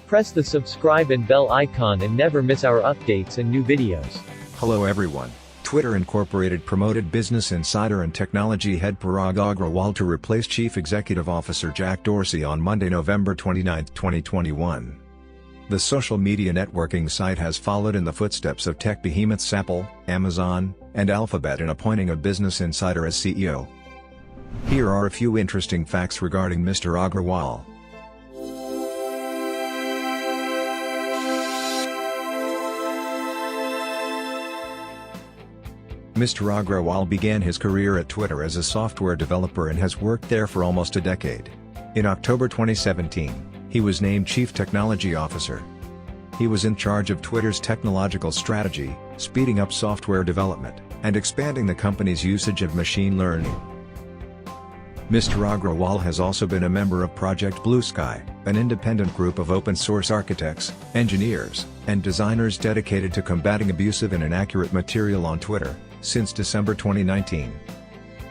Press the subscribe and bell icon and never miss our updates and new videos. Hello everyone. Twitter Incorporated promoted Business Insider and technology head Parag Agrawal to replace Chief Executive Officer Jack Dorsey on Monday, November 29, 2021. The social media networking site has followed in the footsteps of tech behemoths Apple, Amazon, and Alphabet in appointing a Business Insider as CEO. Here are a few interesting facts regarding Mr. Agrawal. Mr. Agrawal began his career at Twitter as a software developer and has worked there for almost a decade. In October 2017, he was named Chief Technology Officer. He was in charge of Twitter's technological strategy, speeding up software development, and expanding the company's usage of machine learning. Mr. Agrawal has also been a member of Project Bluesky, an independent group of open-source architects, engineers, and designers dedicated to combating abusive and inaccurate material on Twitter, since December 2019.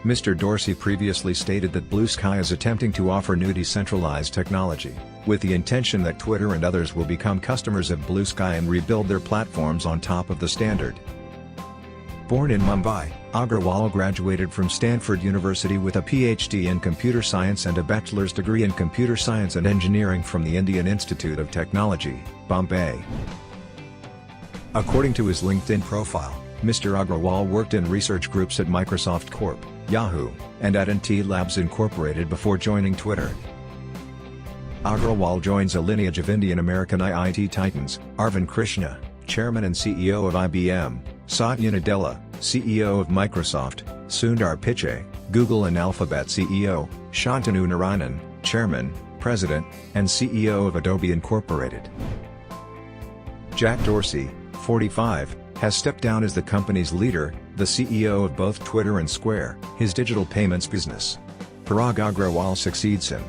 Mr. Dorsey previously stated that Bluesky is attempting to offer new decentralized technology, with the intention that Twitter and others will become customers of Bluesky and rebuild their platforms on top of the standard. Born in Mumbai, Agrawal graduated from Stanford University with a Ph.D. in computer science and a bachelor's degree in computer science and engineering from the Indian Institute of Technology, Bombay. According to his LinkedIn profile, Mr. Agrawal worked in research groups at Microsoft Corp., YAHOO, and at NT Labs Incorporated before joining Twitter. Agrawal joins a lineage of Indian-American IT titans, Arvind Krishna, Chairman and CEO of IBM, Satya Nadella, CEO of Microsoft, Sundar Pichai, Google and Alphabet CEO, Shantanu Narayen, Chairman, President, and CEO of Adobe Incorporated. Jack Dorsey, 45, has stepped down as the company's leader, the CEO of both Twitter and Square, his digital payments business. Parag Agrawal succeeds him.